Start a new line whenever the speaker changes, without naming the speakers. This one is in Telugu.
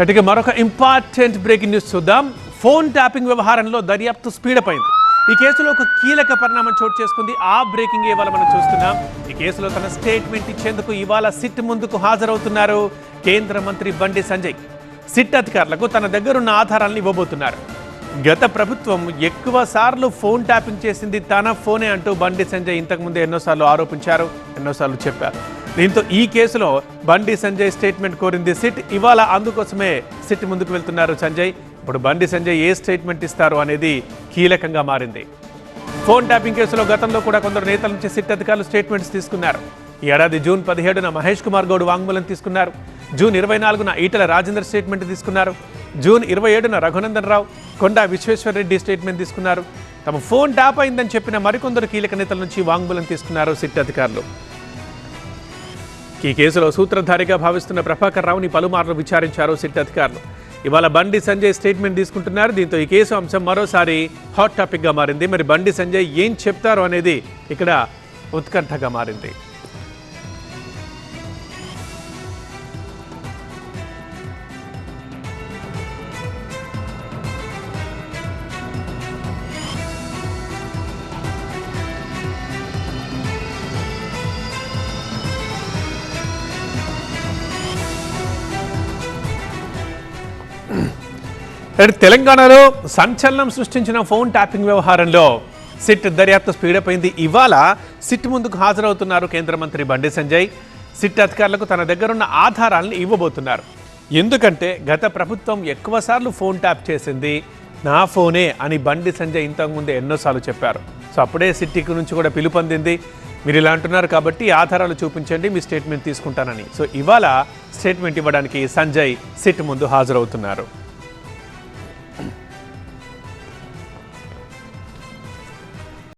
అటుగా మరొక ఇంపార్టెంట్ బ్రేకింగ్ న్యూస్ చూద్దాం. ఫోన్ ట్యాపింగ్ వ్యవహారంలో దర్యాప్తు స్పీడప్ అయింది. ఈ కేసులో ఒక కీలక పరిణామం చోటు చేసుకుంది. ఆ బ్రేకింగ్ ఇవాళ మనం చూస్తున్నాం. ఈ కేసులో తన స్టేట్మెంట్ ఇచ్చేందుకు ఇవాళ సిట్ ముందుకు హాజరవుతున్నారు కేంద్ర మంత్రి బండి సంజయ్. సిట్ అధికారులకు తన దగ్గరున్న ఆధారాలను ఇవ్వబోతున్నారు. గత ప్రభుత్వం ఎక్కువ సార్లు ఫోన్ ట్యాపింగ్ చేసింది తన ఫోనే అంటూ బండి సంజయ్ ఇంతకుముందు ఎన్నోసార్లు ఆరోపించారు, ఎన్నోసార్లు చెప్పారు. దీంతో ఈ కేసులో బండి సంజయ్ స్టేట్మెంట్ కోరింది సిట్. ఇవాళ అందుకోసమే సిట్ ముందుకు వెళ్తున్నారు సంజయ్. ఇప్పుడు బండి సంజయ్ ఏ స్టేట్మెంట్ ఇస్తారు అనేది కీలకంగా మారింది. ఫోన్ ట్యాపింగ్ కేసులో గతంలో కూడా కొందరు నేతల నుంచి సిట్ అధికారులు స్టేట్మెంట్స్ తీసుకున్నారు. ఈ ఏడాది జూన్ 17న మహేష్ కుమార్ గౌడ్ వాంగ్మూలం తీసుకున్నారు. జూన్ 24న ఈటల రాజేందర్ స్టేట్మెంట్ తీసుకున్నారు. జూన్ 27న రఘునందన్ రావు, కొండా విశ్వేశ్వరరెడ్డి స్టేట్మెంట్ తీసుకున్నారు. తమ ఫోన్ ట్యాప్ అయిందని చెప్పిన మరికొందరు కీలక నేతల నుంచి వాంగ్మూలం తీసుకున్నారు సిట్ అధికారులు. ఈ కేసులో సూత్రధారిగా భావిస్తున్న ప్రభాకర్ రావుని పలుమార్లు విచారించారు సిట్ అధికారులు. ఇవాళ బండి సంజయ్ స్టేట్మెంట్ తీసుకుంటున్నారు. దీంతో ఈ కేసు అంశం మరోసారి హాట్ టాపిక్గా మారింది. మరి బండి సంజయ్ ఏం చెప్తారు అనేది ఇక్కడ ఉత్కంఠగా మారింది. తెలంగాణలో సంచలనం సృష్టించిన ఫోన్ ట్యాపింగ్ వ్యవహారంలో సిట్ దర్యాప్తు స్పీడప్ అయింది. ఇవాళ సిట్ ముందుకు హాజరవుతున్నారు కేంద్ర మంత్రి బండి సంజయ్. సిట్ అధికారులకు తన దగ్గరున్న ఆధారాలను ఇవ్వబోతున్నారు. ఎందుకంటే గత ప్రభుత్వం ఎక్కువసార్లు ఫోన్ ట్యాప్ చేసింది నా ఫోనే అని బండి సంజయ్ ఇంతకుముందే ఎన్నోసార్లు చెప్పారు. సో అప్పుడే సిట్కి నుంచి కూడా పిలుపొందింది. మీరు ఇలా అంటున్నారు కాబట్టి ఆధారాలు చూపించండి, మీ స్టేట్మెంట్ తీసుకుంటానని. సో ఇవాళ స్టేట్మెంట్ ఇవ్వడానికి సంజయ్ సిట్ ముందు హాజరవుతున్నారు.